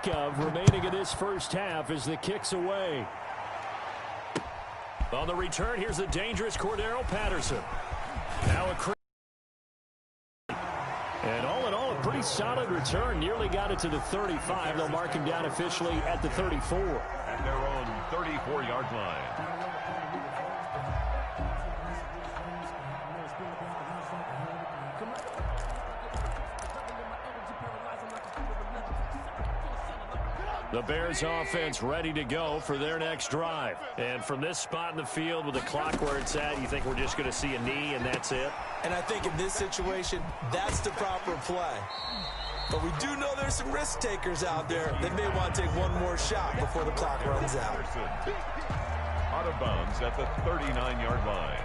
Of remaining in this first half as the kick's away. On the return, here's the dangerous Cordero Patterson. Now and all in all, a pretty solid return. Nearly got it to the 35. They'll mark him down officially at the 34. At their own 34-yard line. The Bears offense ready to go for their next drive. And from this spot in the field with the clock where it's at, you think we're just going to see a knee and that's it? And I think in this situation, that's the proper play. But we do know there's some risk takers out there that may want to take one more shot before the clock runs out. Out of bounds at the 39-yard line.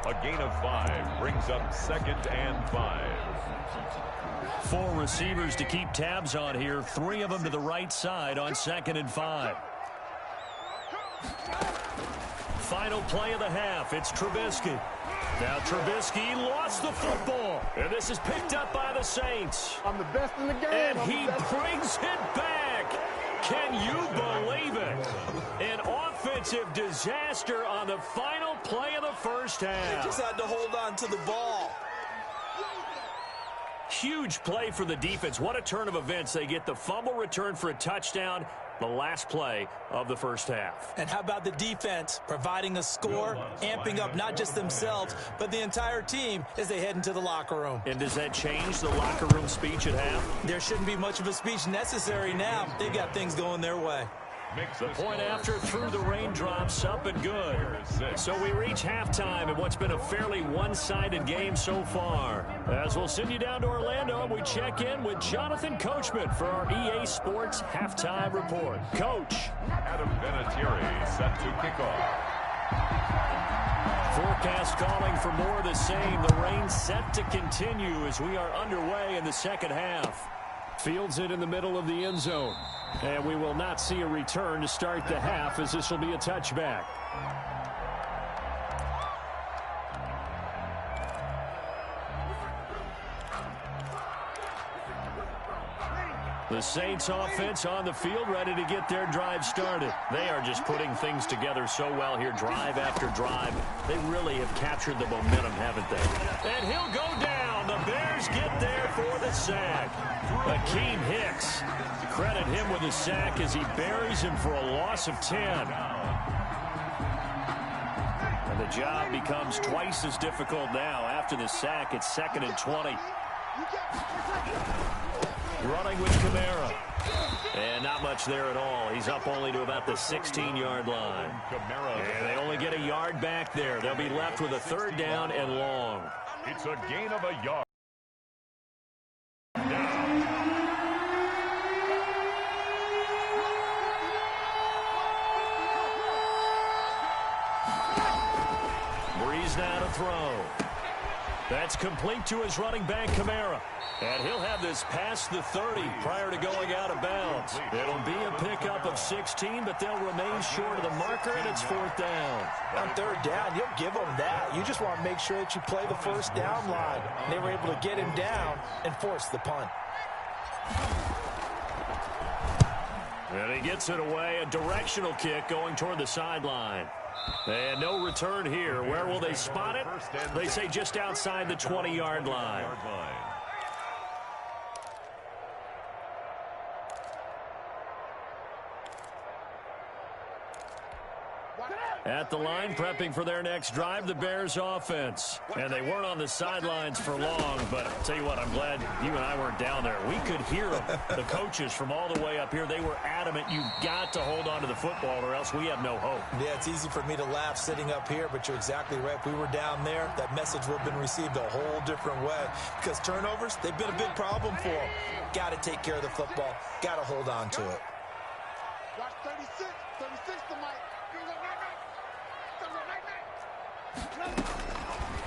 A gain of 5 brings up 2nd and 5. 4 receivers to keep tabs on here. 3 of them to the right side on 2nd and 5. Final play of the half. It's Trubisky. Now Trubisky lost the football. And this is picked up by the Saints. I'm the best in the game. And he brings it back. Can you believe it? An offensive disaster on the final play of the first half. They just had to hold on to the ball. Huge play for the defense. What a turn of events. They get the fumble return for a touchdown, the last play of the first half. And how about the defense providing a score, amping up not just themselves, but the entire team as they head into the locker room. And does that change the locker room speech at half? There shouldn't be much of a speech necessary now. They've got things going their way. The point after through the raindrops, up and good. So we reach halftime in what's been a fairly one-sided game so far. As we'll send you down to Orlando, and we check in with Jonathan Coachman for our EA Sports Halftime Report. Coach. Adam Vinatieri set to kick off. Forecast calling for more of the same. The rain set to continue as we are underway in the second half. Fields it in the middle of the end zone. And we will not see a return to start the half as this will be a touchback. The Saints offense on the field ready to get their drive started. They are just putting things together so well here, drive after drive. They really have captured the momentum, haven't they? And he'll go down. The Bears get there for the sack. Akeem Hicks. Credit him with the sack as he buries him for a loss of 10. And the job becomes twice as difficult now. After the sack, it's 2nd and 20. Running with Kamara. And not much there at all. He's up only to about the 16-yard line. And they only get a yard back there. They'll be left with a 3rd down and long. It's a gain of a yard. Breeze now to throw. That's complete to his running back, Kamara. And he'll have this past the 30 prior to going out of bounds. It'll be a pickup of 16, but they'll remain short of the marker, and it's 4th down. On 3rd down, you'll give them that. You just want to make sure that you play the first down line. They were able to get him down and force the punt. And he gets it away, a directional kick going toward the sideline. And no return here. Where will they spot it? They say just outside the 20-yard line. At the line, prepping for their next drive, the Bears offense. And they weren't on the sidelines for long, but I'll tell you what, I'm glad you and I weren't down there. We could hear them, the coaches from all the way up here. They were adamant, you've got to hold on to the football or else we have no hope. Yeah, it's easy for me to laugh sitting up here, but you're exactly right. If we were down there, that message would have been received a whole different way. Because turnovers, they've been a big problem for them. Got to take care of the football. Got to hold on to it. Watch 36 to Mike.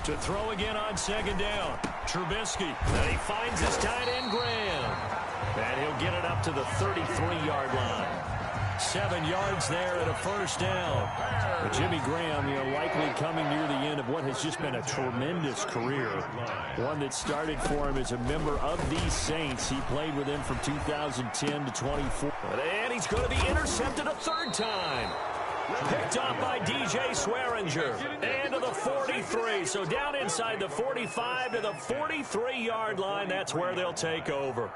To throw again on 2nd down. Trubisky. And he finds his tight end, Graham. And he'll get it up to the 33-yard line. 7 yards there and a first down. But Jimmy Graham, likely coming near the end of what has just been a tremendous career. One that started for him as a member of these Saints. He played with them from 2010 to 24. And he's going to be intercepted a third time. Picked off by DJ Swearinger. And to the 43. So down inside the 45 to the 43-yard line. That's where they'll take over.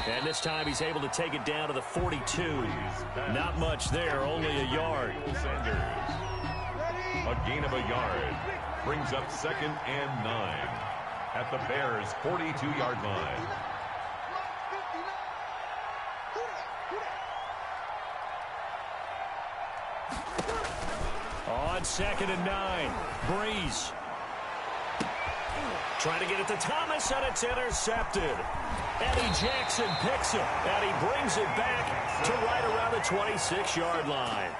And this time he's able to take it down to the 42. Not much there, only a yard. A gain of a yard brings up 2nd and 9 at the Bears' 42-yard line. On 2nd and 9, Breeze. Trying to get it to Thomas, and it's intercepted. Eddie Jackson picks it, and he brings it back to right around the 26-yard line.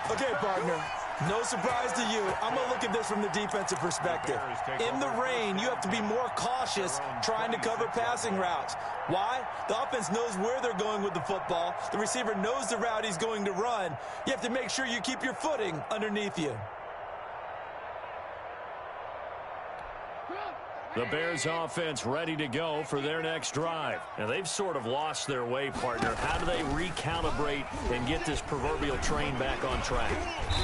Okay, partner, no surprise to you. I'm going to look at this from the defensive perspective. In the rain, you have to be more cautious trying to cover passing routes. Why? The offense knows where they're going with the football. The receiver knows the route he's going to run. You have to make sure you keep your footing underneath you. The Bears offense ready to go for their next drive. And they've sort of lost their way, partner. How do they recalibrate and get this proverbial train back on track?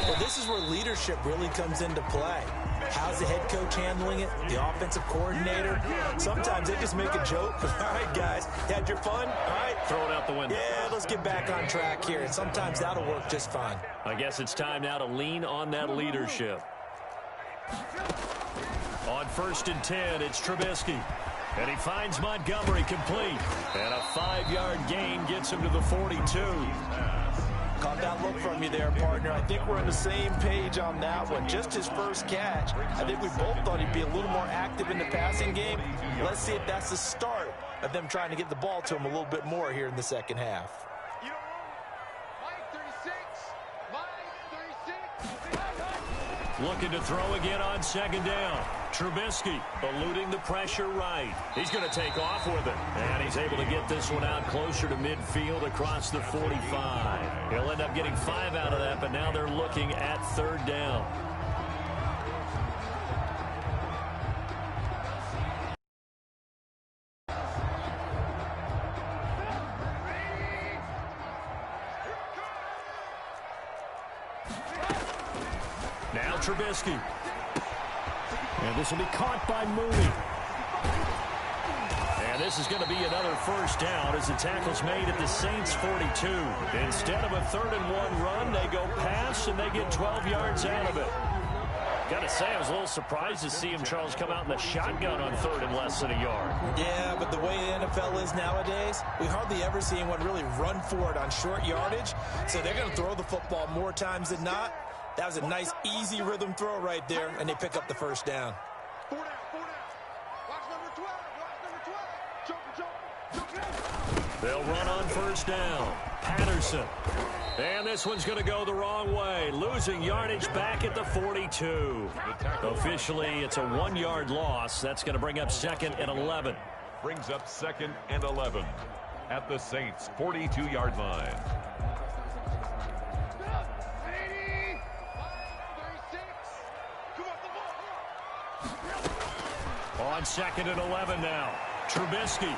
Well, this is where leadership really comes into play. How's the head coach handling it? The offensive coordinator? Sometimes they just make a joke. All right, guys, you had your fun? All right. Throw it out the window. Yeah, let's get back on track here. And sometimes that'll work just fine. I guess it's time now to lean on that leadership. On 1st and 10, it's Trubisky. And he finds Montgomery complete. And a 5-yard gain gets him to the 42. Caught that look from you there, partner. I think we're on the same page on that one. Just his first catch. I think we both thought he'd be a little more active in the passing game. Let's see if that's the start of them trying to get the ball to him a little bit more here in the second half. Looking to throw again on 2nd down. Trubisky eluding the pressure right. He's going to take off with it. And he's able to get this one out closer to midfield across the 45. He'll end up getting 5 out of that, but now they're looking at 3rd down. Now Trubisky. And this will be caught by Mooney. And this is going to be another first down as the tackle's made at the Saints' 42. Instead of a 3rd and 1 run, they go pass and they get 12 yards out of it. Got to say, I was a little surprised to see him, Charles, come out in the shotgun on 3rd and less than a yard. Yeah, but the way the NFL is nowadays, we hardly ever see anyone really run for it on short yardage. So they're going to throw the football more times than not. That was a nice, easy rhythm throw right there, and they pick up the first down. Watch number 12. Watch number 12. They'll run on 1st down. Patterson. And this one's going to go the wrong way. Losing yardage back at the 42. Officially, it's a 1-yard loss. That's going to bring up 2nd and 11. Brings up 2nd and 11 at the Saints' 42-yard line. On 2nd and 11 now. Trubisky.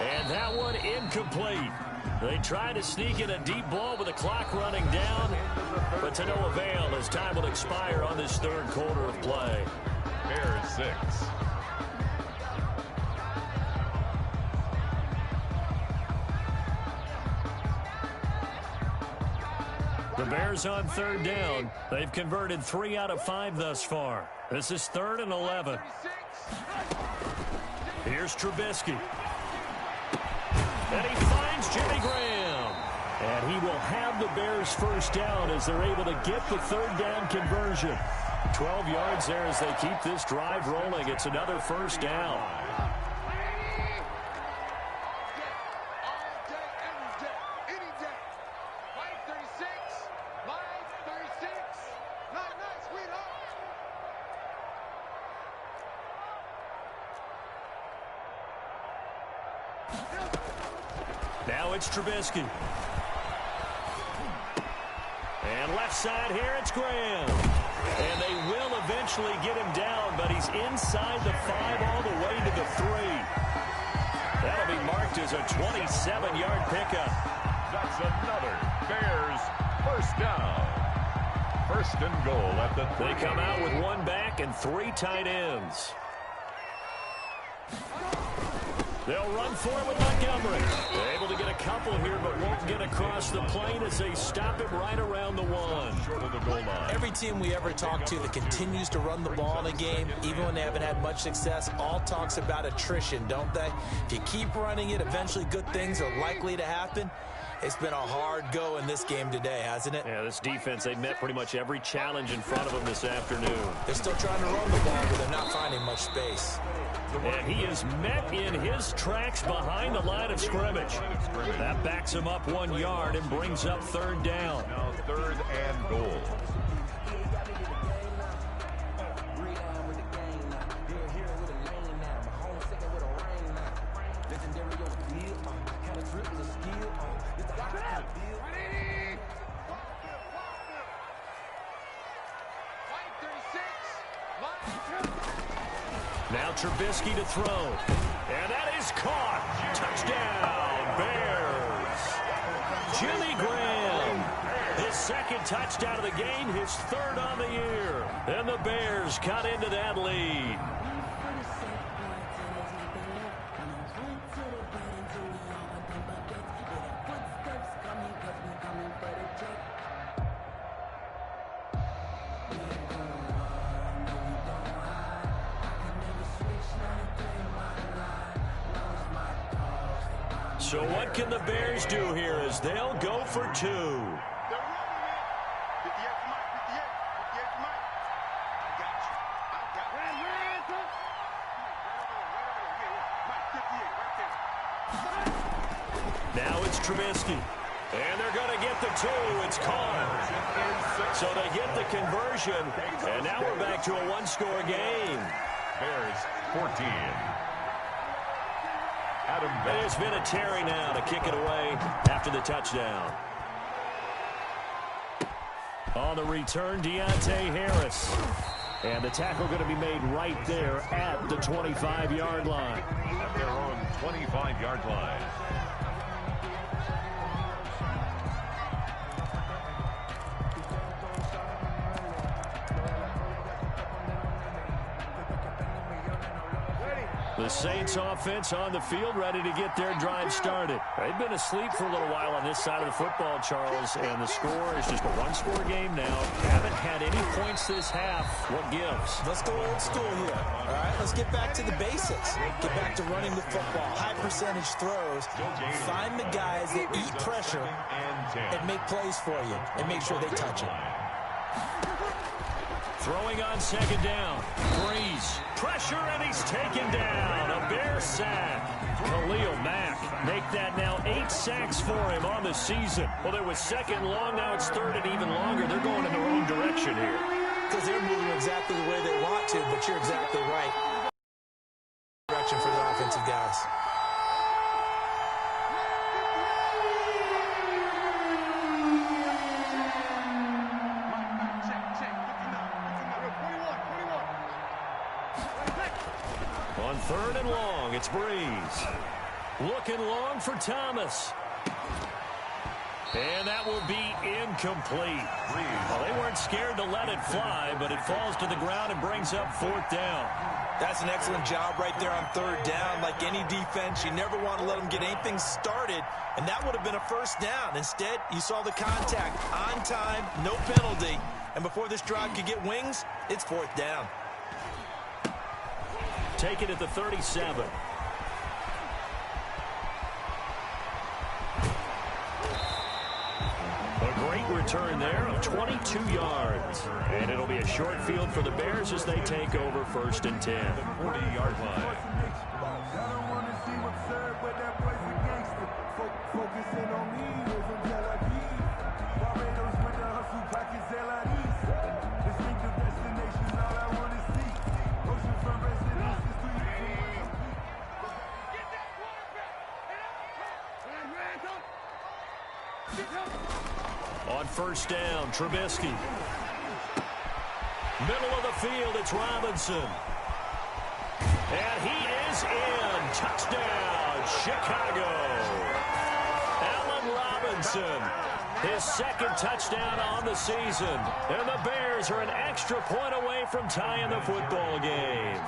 And that one incomplete. They try to sneak in a deep ball with the clock running down, but to no avail as time will expire on this 3rd quarter of play. Bears 6. The Bears on 3rd down. They've converted 3 out of 5 thus far. This is 3rd and 11. Here's Trubisky. And he finds Jimmy Graham. And he will have the Bears first down as they're able to get the 3rd down conversion. 12 yards there as they keep this drive rolling. It's another first down. Now it's Trubisky. And left side here, it's Graham. And they will eventually get him down, but he's inside the 5 all the way to the 3. That'll be marked as a 27-yard pickup. That's another Bears first down. First and goal at the 3. They come out with 1 back and 3 tight ends. They'll run for it with Montgomery. They're able to get a couple here, but won't get across the plane as they stop it right around the 1. Short of the goal line. Every team we ever talk to that continues to run the ball in a game, even when they haven't had much success, all talks about attrition, don't they? If you keep running it, eventually good things are likely to happen. It's been a hard go in this game today, hasn't it? Yeah, this defense, they've met pretty much every challenge in front of them this afternoon. They're still trying to run the ball, but they're not finding much space. And he is met in his tracks behind the line of scrimmage. That backs him up 1 yard and brings up 3rd down. Now 3rd and goal. Now Trubisky to throw. And that is caught. Touchdown, Bears. Jimmy Graham. His 2nd touchdown of the game, his 3rd on the year. And the Bears cut into that lead. So what can the Bears do here as they'll go for 2? They're rolling it. 58 to Mike. 58 to Mike. I got you. I got you. Right over there. Mike, 58 right there. Now it's Trubisky. And they're going to get the 2. It's caught. So they get the conversion. And now we're back to a 1-score game. Bears 14. There's been a Terry now to kick it away after the touchdown. On the return, Deontay Harris. And the tackle going to be made right there at the 25-yard line. At their own 25-yard line. The Saints offense on the field, ready to get their drive started. They've been asleep for a little while on this side of the football, Charles, and the score is just a 1-score game now. Haven't had any points this half. What gives? Let's go old school here. All right, let's get back to the basics. Get back to running the football. High percentage throws. Find the guys that eat pressure and make plays for you and make sure they touch it. Throwing on 2nd down. Breeze. Pressure, and he's taken down. A Bear sack. Khalil Mack make that now 8 sacks for him on the season. Well, there was 2nd long. Now it's 3rd and even longer. They're going in the wrong direction here. Because they're moving exactly the way they want to, but you're exactly right. Direction for the offensive guys. On 3rd and long, it's Breeze. Looking long for Thomas. And that will be incomplete. Well, they weren't scared to let it fly, but it falls to the ground and brings up 4th down. That's an excellent job right there on 3rd down. Like any defense, you never want to let them get anything started, and that would have been a 1st down. Instead, you saw the contact on time, no penalty, and before this drive could get wings, it's 4th down. Take it at the 37. A great return there of 22 yards. And it'll be a short field for the Bears as they take over 1st and 10. 40-yard line. On first down, Trubisky. Middle of the field, it's Robinson. And he is in. Touchdown, Chicago. Allen Robinson, his second touchdown on the season. And the Bears are an extra point away from tying the football game.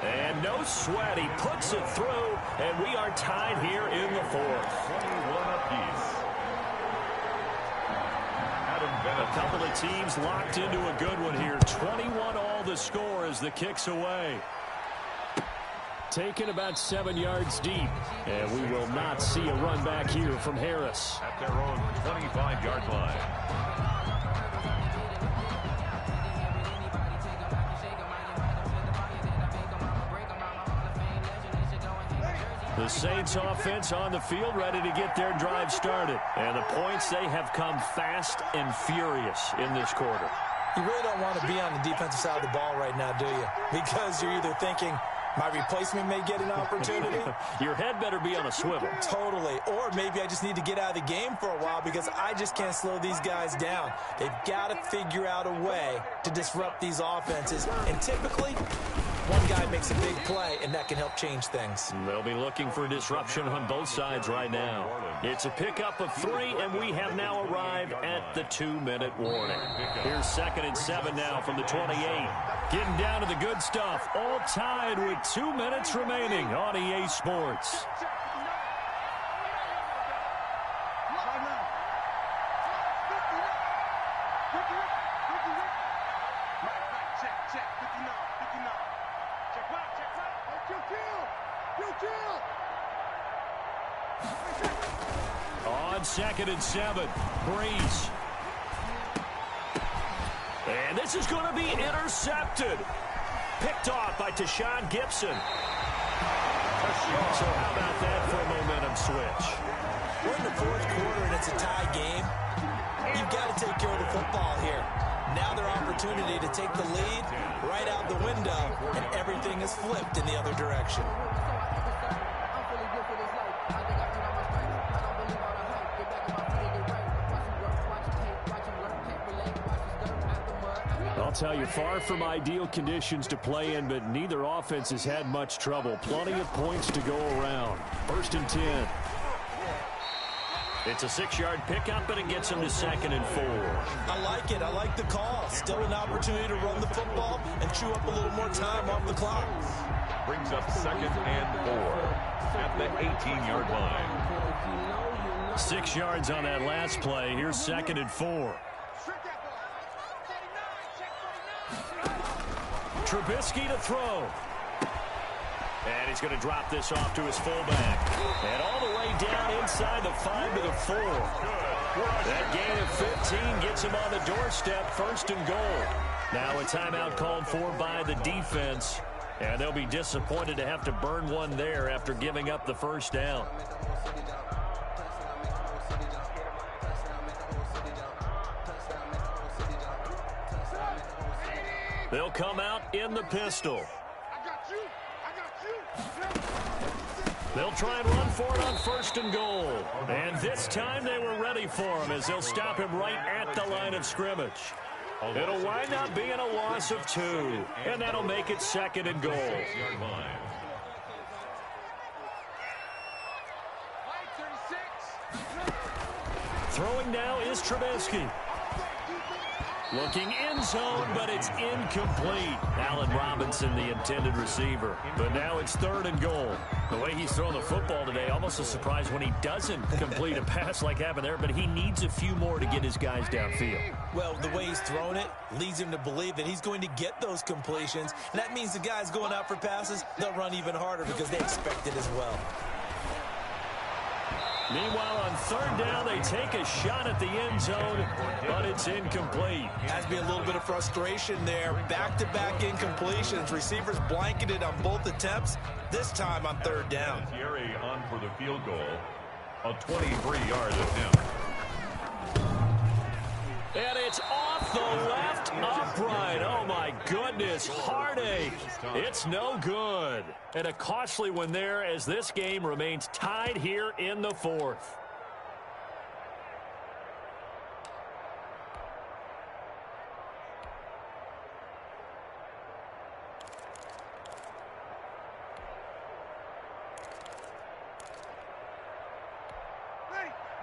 And no sweat, he puts it through, and we are tied here in the fourth. 21 apiece. A couple of teams locked into a good one here. 21 all the score as the kick's away. Taken about 7 yards deep. And we will not see a run back here from Harris. At their own 25-yard line. The Saints offense on the field ready to get their drive started. And the points, they have come fast and furious in this quarter. You really don't want to be on the defensive side of the ball right now, do you? Because you're either thinking, my replacement may get an opportunity. Your head better be on a swivel. Totally. Or maybe I just need to get out of the game for a while because I just can't slow these guys down. They've got to figure out a way to disrupt these offenses. And typically, one guy makes a big play, and that can help change things. They'll be looking for disruption on both sides right now. It's a pickup of 3, and we have now arrived at the 2-minute warning. Here's 2nd and 7 now from the 28. Getting down to the good stuff. All tied with 2 minutes remaining on EA Sports. On 2nd and 7, Breeze. And this is going to be intercepted. Picked off by Tashawn Gibson. So how about that for a momentum switch? We're in the fourth quarter, and it's a tie game. You've got to take care of the football here. Now their opportunity to take the lead right out the window, and everything is flipped in the other direction. I'll tell you, far from ideal conditions to play in, but neither offense has had much trouble. Plenty of points to go around. 1st and 10. It's a 6-yard pickup, and it gets them to 2nd and 4. I like it. I like the call. Still an opportunity to run the football and chew up a little more time off the clock. Brings up 2nd and 4 at the 18-yard line. 6 yards on that last play. Here's 2nd and 4. Trubisky to throw. And he's going to drop this off to his fullback. And all the way down inside the 5 to the 4. That gain of 15 gets him on the doorstep, 1st and goal. Now a timeout called for by the defense. And they'll be disappointed to have to burn one there after giving up the 1st down. They'll come out in the pistol. They'll try and run for it on 1st and goal. And this time they were ready for him as they'll stop him right at the line of scrimmage. It'll wind up being a loss of 2. And that'll make it 2nd and goal. Throwing now is Trubisky. Looking in zone, but it's incomplete. Allen Robinson, the intended receiver. But now it's 3rd and goal. The way he's thrown the football today, almost a surprise when he doesn't complete a pass like happened there, but he needs a few more to get his guys downfield. Well, the way he's thrown it leads him to believe that he's going to get those completions. And that means the guys going out for passes, they'll run even harder because they expect it as well. Meanwhile, on 3rd down, they take a shot at the end zone, but it's incomplete. Has to be a little bit of frustration there. Back-to-back incompletions. Receivers blanketed on both attempts. This time on 3rd down. Thierry on for the field goal. A 23-yard attempt. And it's It's off the left upright. Oh, my goodness. Heartache. It's no good. And a costly one there as this game remains tied here in the fourth.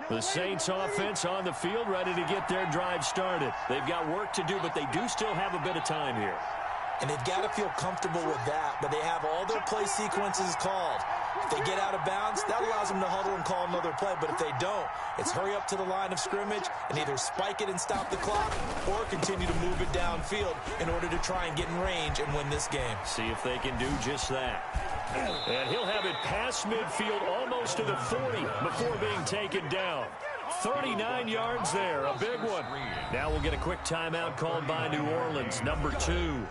The Saints offense on the field, ready to get their drive started. They've got work to do, but they do still have a bit of time here. And they've got to feel comfortable with that, but they have all their play sequences called. If they get out of bounds, that allows them to huddle and call another play. But if they don't, it's hurry up to the line of scrimmage and either spike it and stop the clock or continue to move it downfield in order to try and get in range and win this game. See if they can do just that. And he'll have it past midfield almost to the 40 before being taken down. 39 yards there, a big one. Now we'll get a quick timeout called by New Orleans, number 2.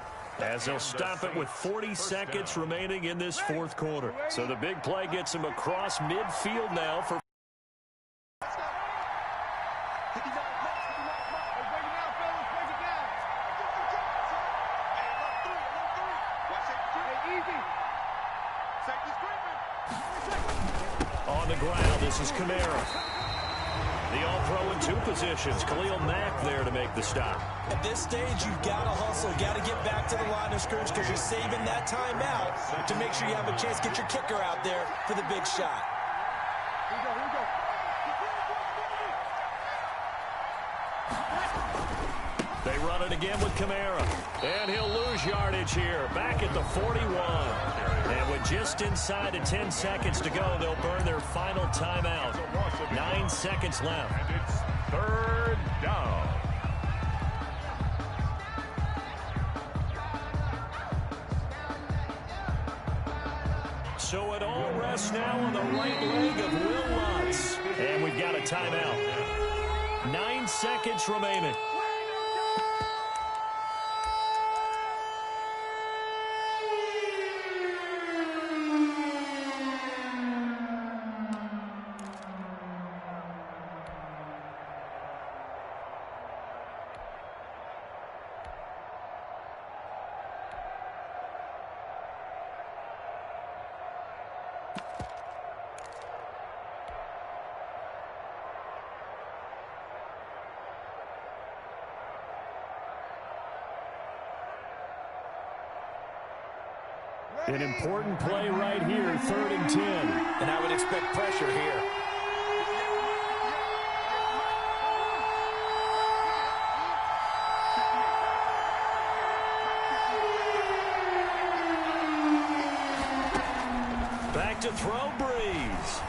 As they'll stop it with 40 seconds remaining in this fourth quarter. So the big play gets him across midfield now for... On the ground, this is Kamara. The all-pro in 2 positions. Khalil Mack there to make the stop. At this stage, you've got to hustle. You've got to get back to the line of scrimmage because you're saving that timeout to make sure you have a chance to get your kicker out there for the big shot. They run it again with Kamara. And he'll lose yardage here. Back at the 41. And with just inside of 10 seconds to go, they'll burn their final timeout. 9 seconds left. And it's third down. So it all rests now on the right leg of Will Lutz. And we've got a timeout. 9 seconds remaining. An important play right here, 3rd and 10. And I would expect pressure here. Back to throw, Breeze.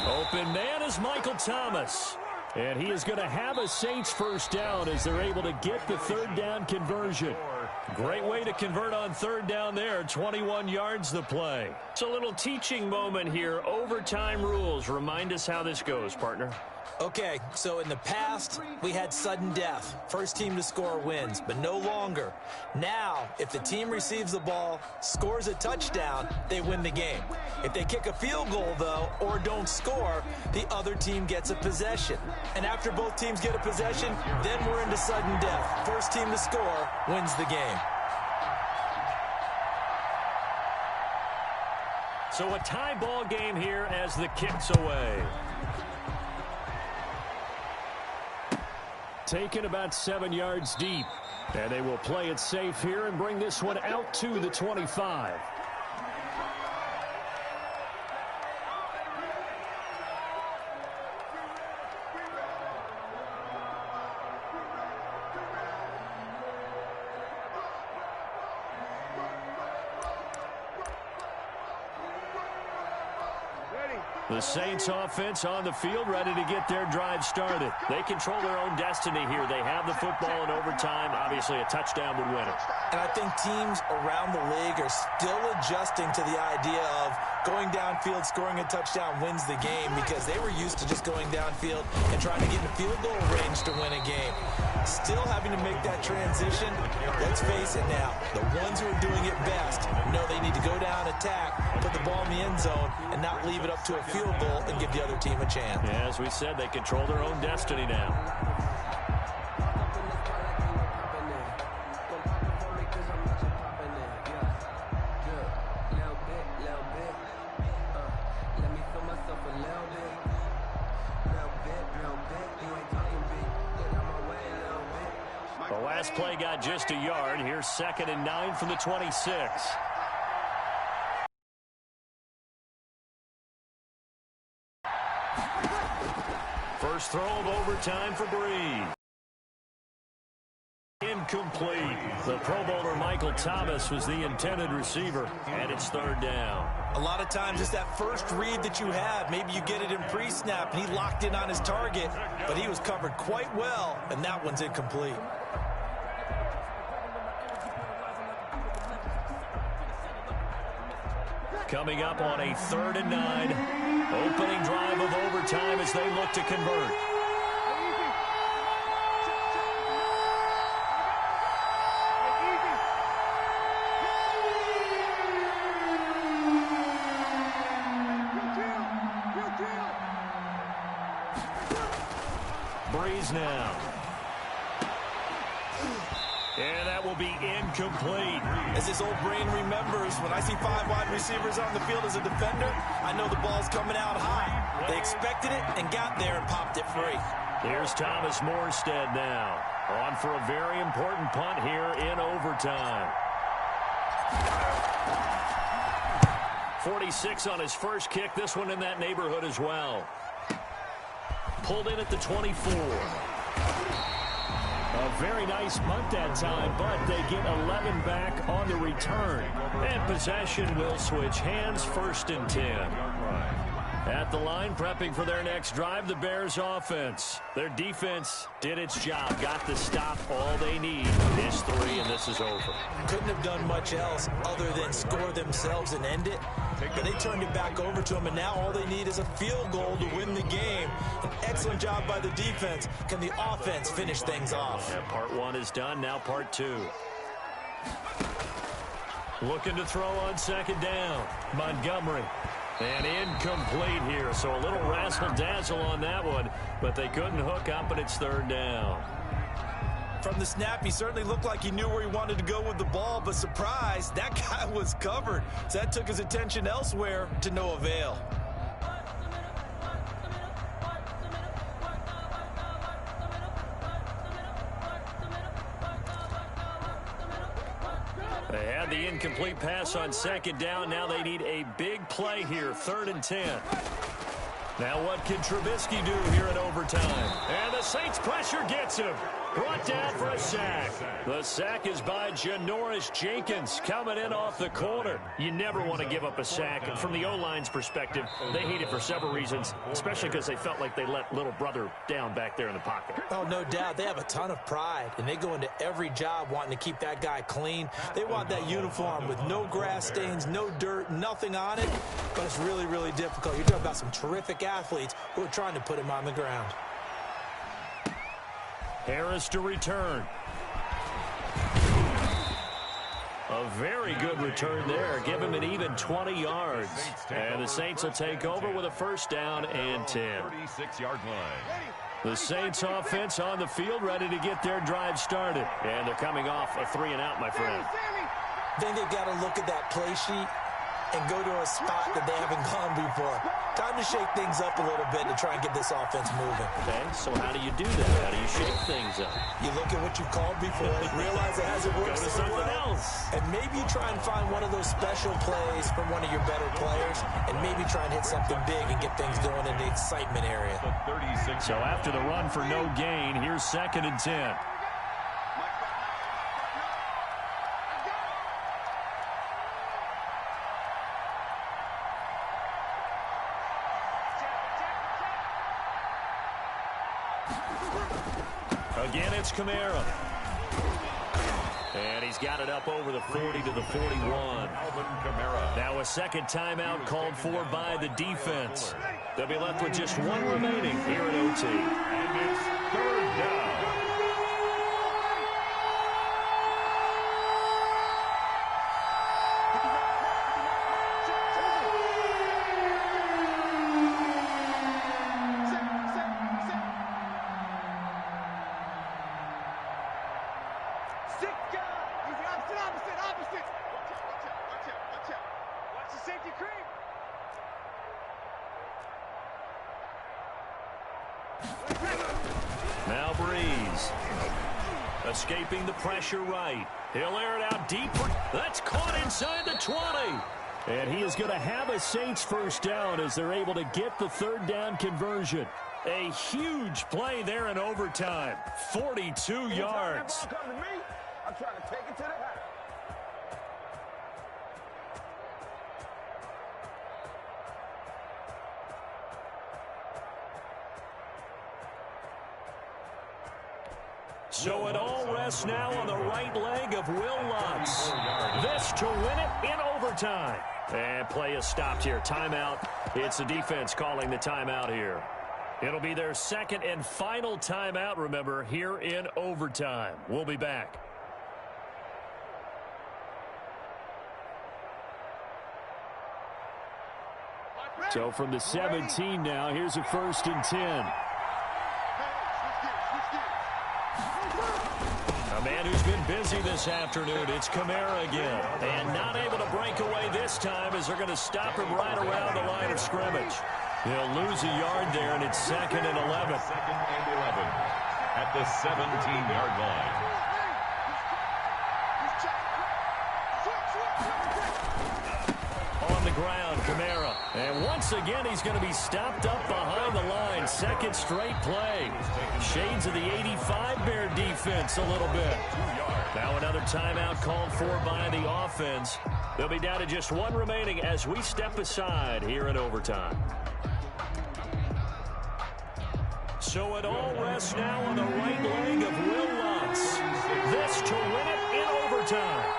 Open man is Michael Thomas. And he is going to have a Saints first down as they're able to get the 3rd down conversion. Great way to convert on 3rd down there. 21 yards the play. It's a little teaching moment here. Overtime rules. Remind us how this goes, partner. Okay, so in the past, we had sudden death. First team to score wins, but no longer. Now, if the team receives the ball, scores a touchdown, they win the game. If they kick a field goal, though, or don't score, the other team gets a possession. And after both teams get a possession, then we're into sudden death. First team to score wins the game. So a tie ball game here as the kick's away. Taken about 7 yards deep. And they will play it safe here and bring this one out to the 25. The Saints offense on the field, ready to get their drive started. They control their own destiny here. They have the football in overtime. Obviously, a touchdown would win it. And I think teams around the league are still adjusting to the idea of going downfield, scoring a touchdown wins the game because they were used to just going downfield and trying to get in field goal range to win a game. Still having to make that transition. Let's face it now. The ones who are doing it best know they need to go down, attack, put the ball in the end zone, and not leave it up to a field goal and give the other team a chance. Yeah, as we said, they control their own destiny now. last play got just a yard. Here's 2nd and 9 from the 26. First throw of overtime for Breeze. Incomplete. The Pro Bowler Michael Thomas was the intended receiver, and it's 3rd down. A lot of times it's that first read that you have. Maybe you get it in pre-snap, and he locked in on his target, but he was covered quite well, and that one's incomplete. Coming up on a 3rd and 9. Opening drive of overtime as they look to convert. Breeze now. And that will be incomplete. As this old brain remembers, when I see 5 wide receivers on the field as a defender, I know the ball's coming out high. They expected it and got there and popped it free. Here's Thomas Morstead now. On for a very important punt here in overtime. 46 on his first kick. This one in that neighborhood as well. Pulled in at the 24. A very nice punt that time, but they get 11 back on the return. And possession will switch hands, 1st and 10. At the line, prepping for their next drive, the Bears offense. Their defense did its job, got the stop. All they need is 3, and this is over. Couldn't have done much else other than score themselves and end it. But they turned it back over to them, and now all they need is a field goal to win the game. An excellent job by the defense. Can the offense finish things off? Yeah, part 1 is done, now part 2. Looking to throw on 2nd down. Montgomery. And incomplete here, so a little razzle-dazzle on that one, but they couldn't hook up, and it's 3rd down. From the snap, he certainly looked like he knew where he wanted to go with the ball, but surprise, that guy was covered. So that took his attention elsewhere to no avail. They had the incomplete pass on 2nd down. Now they need a big play here, 3rd and 10. Now what can Trubisky do here in overtime? And the Saints pressure gets him. Brought down for a sack. The sack is by Janoris Jenkins coming in off the corner. You never want to give up a sack. And from the O-line's perspective, they hate it for several reasons, especially because they felt like they let little brother down back there in the pocket. Oh, no doubt. They have a ton of pride, and they go into every job wanting to keep that guy clean. They want that uniform with no grass stains, no dirt, nothing on it. But it's really, really difficult. You're talking about some terrific athletes who are trying to put him on the ground. Harris to return. A very good return there. Give him an even 20 yards. And the Saints will take over with a 1st down and 10. 36-yard line. The Saints offense on the field, ready to get their drive started. And they're coming off a 3-and-out, my friend. Then they've got to look at that play sheet and go to a spot that they haven't gone before. Time to shake things up a little bit to try and get this offense moving. Okay, so how do you do that? How do you shake things up? You look at what you called before, realize it hasn't worked Go to so something well, else. and maybe you try and find one of those special plays from one of your better players, and maybe try and hit something big and get things going in the excitement area. So after the run for no gain, here's 2nd and 10. Again, it's Kamara. And he's got it up over the 40 to the 41. Now a 2nd timeout called for by the defense. They'll be left with just 1 remaining here at OT. And it's 3rd down. Now Breeze. Escaping the pressure right. He'll air it out deep. That's caught inside the 20. And he is going to have a Saints first down as they're able to get the third down conversion. A huge play there in overtime. 42 yards. I'm trying to take it to the house. So it all rests now on the right leg of Will Lutz. This to win it in overtime. And play is stopped here. Timeout. It's the defense calling the timeout here. It'll be their second and final timeout, remember, here in overtime. We'll be back. So from the 17 now, here's a 1st and 10. A man who's been busy this afternoon, it's Kamara again. And not able to break away this time as they're going to stop him right around the line of scrimmage. He'll lose a yard there, and it's 2nd and 11. 2nd and 11 at the 17-yard line. On the ground, Kamara. And once again, he's going to be stopped up behind the line. 2nd straight play. Shades of the 85 Bear defense a little bit. Now another timeout called for by the offense. They'll be down to just one remaining as we step aside here in overtime. So it all rests now on the right leg of Will Lutz. This to win it in overtime.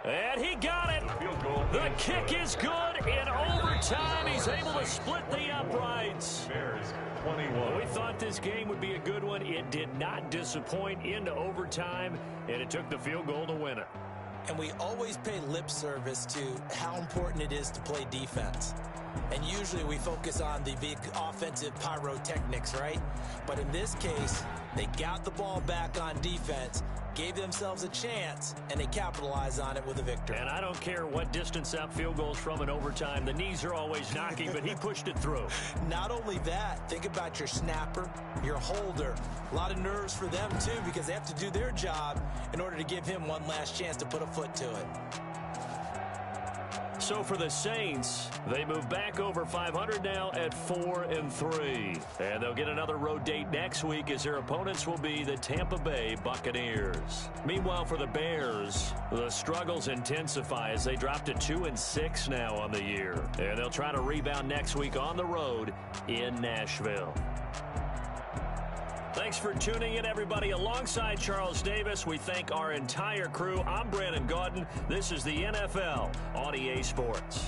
And he got it. The kick is good. In overtime, he's able to split the uprights. Bears 21. We thought this game would be a good one. It did not disappoint into overtime, and it took the field goal to win it. And we always pay lip service to how important it is to play defense. And usually we focus on the big offensive pyrotechnics, right? But in this case, they got the ball back on defense, gave themselves a chance, and they capitalized on it with a victory. And I don't care what distance out field goals from in overtime. The knees are always knocking, but he pushed it through. Not only that, think about your snapper, your holder. A lot of nerves for them, too, because they have to do their job in order to give him one last chance to put a foot to it. So for the Saints, they move back over 500 now at 4-3. And they'll get another road date next week as their opponents will be the Tampa Bay Buccaneers. Meanwhile, for the Bears, the struggles intensify as they drop to 2-6 now on the year. And they'll try to rebound next week on the road in Nashville. Thanks for tuning in, everybody. Alongside Charles Davis, we thank our entire crew. I'm Brandon Gaudin. This is the NFL on EA Sports.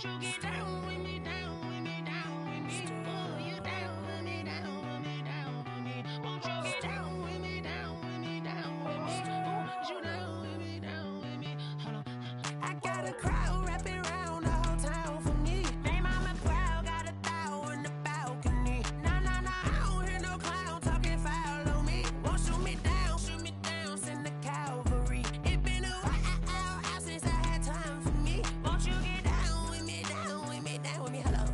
Won't you get down with me, down with me, down with me? Oh, you down with me, down with me, down with me. Won't you get down with me, down with me, down with me? Oh, you down with me, down with me. Hold on. I got a crowd wrapping around the whole town for me. They mama proud, got a thou in the balcony. Nah, nah, nah, I don't hear no clown talking foul on me. Won't shoot me down, send the cavalry. It been a while since I had time for me. Won't you get down with me, down with me, down with me? Hello.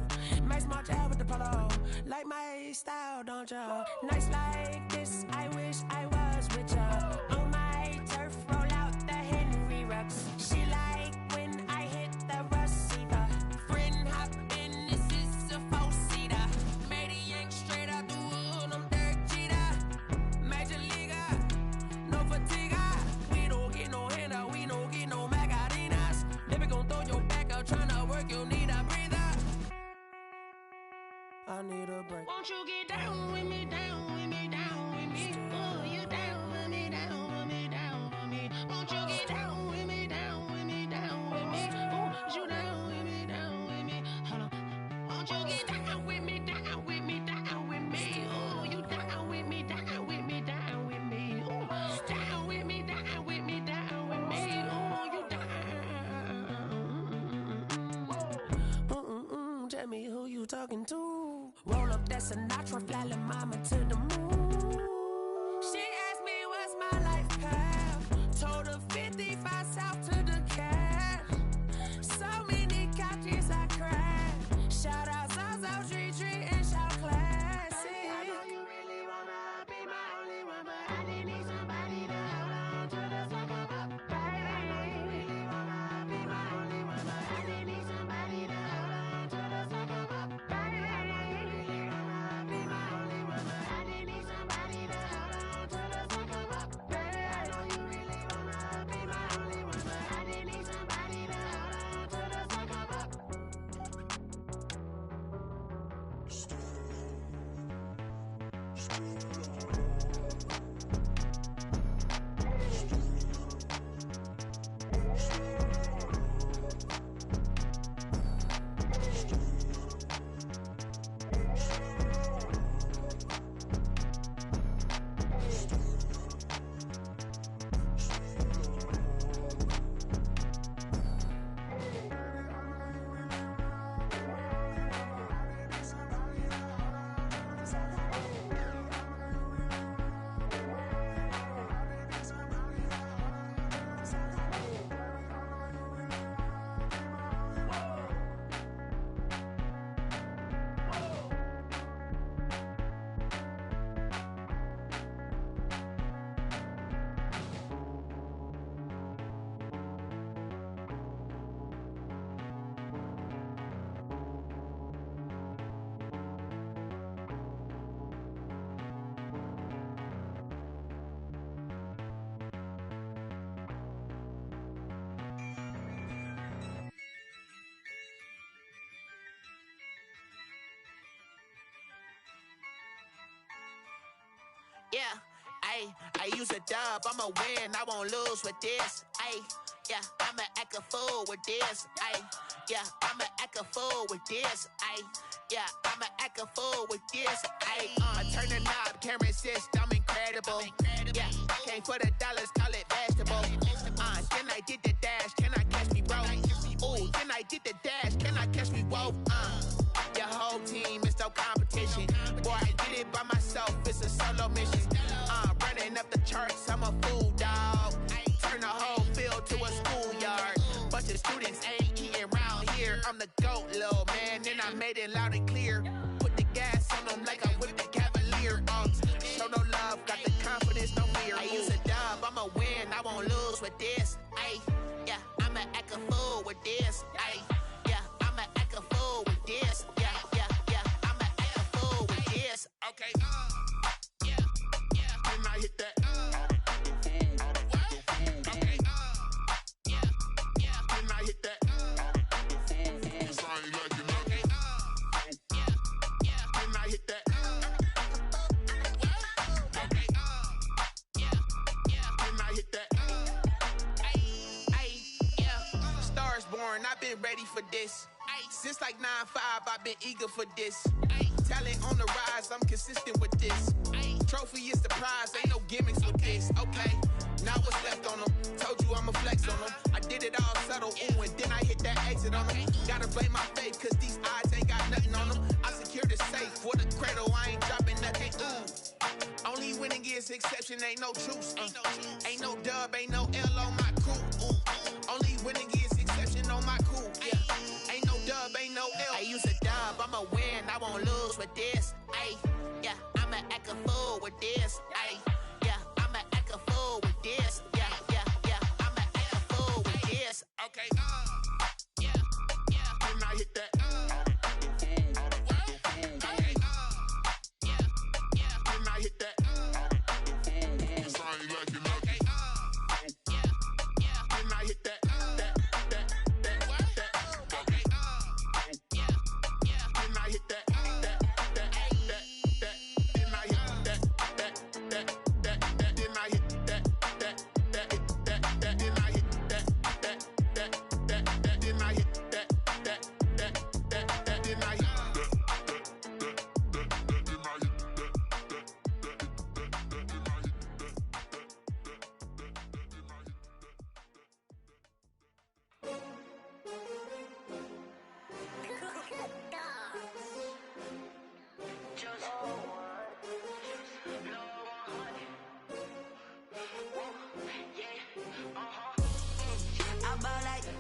Nice march out with the polo. Like my style, don't ya? Nice like this, I wish I was with ya. On my turf, roll out the Henry Rux. She like when I hit the receiver. Friend hop in, this is a four-seater. Made a yank straight out the wood, I'm Derek Jeter. Major leaguer, no fatigue. We don't get no handout, we don't get no Macarinas. Never gon' throw your back out, tryna work, you need a breather. I need a break. Won't you get down with me, down with me, down with me? Oh, you down with me, down with me, down with me. Won't you get down with me, down with me, down with me? Oh, you down with me, down with me. Hold on. Won't you get down with me, down with me, down with me? Oh, you down with me, down with me, down with me. Oh, down with me, down with me, down with me. Oh, you down. Tell me who you talking to. Roll up that Sinatra, fly la mama to the moon. She asked me what's my life path. Told her 55 south to the cat. So many couches I crashed. Shout out Zazo, Tree, and shout classy. I know you really wanna be my only one, but I didn't need somebody to hold on to the sucker up, baby. I know you really wanna be my only one, but I didn't need somebody to hold on to the sucker up, baby. I know you really wanna be my only one, but I didn't need somebody to hold on to the sucker up, baby. I know you really wanna be my only one, but I didn't need somebody to hold on to the sucker up. Yeah, I use a dub, I'ma win, I won't lose with this. Yeah, I'ma act a fool with this. Yeah, I'ma act a fool with this. Yeah, I'ma act a fool with this. Turn the knob, camera assist, I'm incredible. Yeah, came for the dollars, call it vegetable. Then I did the dash, can I catch me, bro? Ooh, then I did the dash, can I catch me, whoa? Your whole team is no competition. Boy, I did it by myself, it's a solo mission. Running up the charts, I'm a fool, dog. Turn the whole field to a schoolyard. Bunch of students ain't eating round here. I'm the GOAT, little man, and I made it loud and clear. Put the gas on them like I whipped the Cavalier. Show no love, got the confidence, no fear. I use a dub, I'ma win, I won't lose with this. Yeah, I'ma act a fool with this. Yeah, I'ma act a fool with this. Yeah, I'ma act a fool with this. Okay, yeah, can I hit that? Okay, yeah, can I hit that? Cause I ain't like it, okay, yeah, can I hit that? Okay, yeah, can I hit that? Yeah, Stars born, I've been ready for this. Since like 9-5, I've been eager for this. Talent on the rise, I'm consistent with this. Trophy is the prize, ain't no gimmicks with this. Okay, now what's left on them? Told you I'ma flex on them. I did it all subtle, ooh, and then I hit that exit on them. Gotta blame my faith, cause these odds ain't got nothing on them. I secure the safe for the cradle, I ain't dropping nothing, ooh. Only winning is exception, ain't no truce. Ain't no dub, ain't no L on my crew. Only winning is exception on my crew. Yeah, ain't no dub, ain't no L. I use a dub, I'ma win, I won't lose with this. Ay, yeah, I'ma act a fool with this. Ay, yeah, I'ma act a fool with this. Yeah, yeah, yeah, I'ma act a fool with this. Okay, yeah, yeah, and I hit that.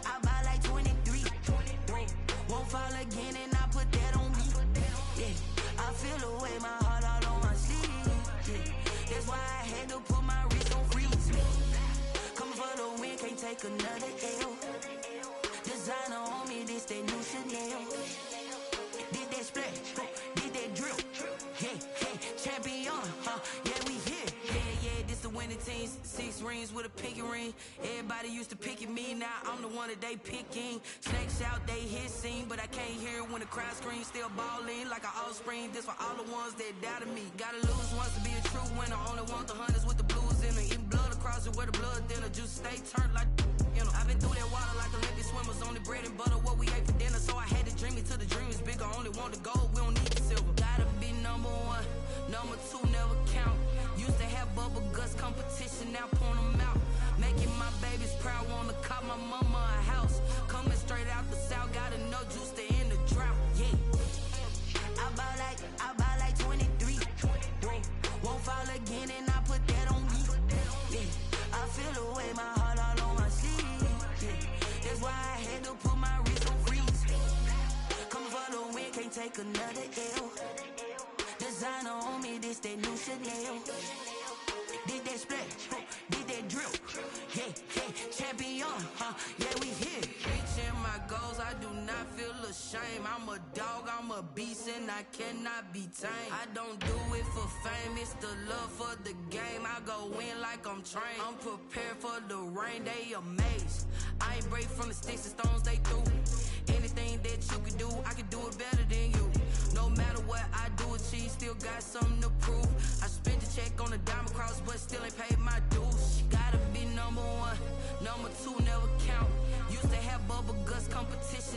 I buy like 23. Won't fall again and I put that on me. Yeah, I feel away my heart all on my sleeve. Yeah, that's why I had to put my wrist on freeze. Coming for the win, can't take another L. Designer on me, this that new Chanel. Did that splash, did that drill. Yeah, champion, yeah, we here. Yeah, this the winning team. 6 rings with a pinky ring. Everybody used to picking me, now I'm the one that they picking. Snakes out, they hit scene, but I can't hear when the crowd screams. Still balling like an offspring. This for all the ones that doubted me. Gotta lose once to be a true winner. Only want the hunters with the blues in it. Eating blood across it where the blood dinner. Juice stay turned like, you know. I've been through that water like Olympic swimmers. Only bread and butter, what we ate for dinner. So I had to dream it till the dream is bigger. Only want the gold, we don't need the silver. Gotta be number 1, number 2 never count. Used to have bubble guts competition, now point them out. Making my babies proud, wanna cop my mama a house. Coming straight out the south, got enough juice to end the drought. Yeah, I buy like 23. Won't fall again and I put that on me. Yeah, I feel away my heart all on my sleeve. Yeah, that's why I had to put my wrist on freeze. Coming for the win, can't take another L. Designer on me, this that new Chanel. Did that splash, did that drill. Yeah, champion, yeah, we here. Reaching my goals, I do not feel ashamed. I'm a dog, I'm a beast, and I cannot be tamed. I don't do it for fame, it's the love for the game. I go in like I'm trained. I'm prepared for the rain, they amazed. I ain't break from the sticks and stones they threw. Anything that you can do, I can do it better than you. No matter what I do, achieve, still got something to prove. I spent the check on the diamond cross, but still ain't paid my dues. Gotta be number 1, number 2 never count. Used to have bubble guts competition.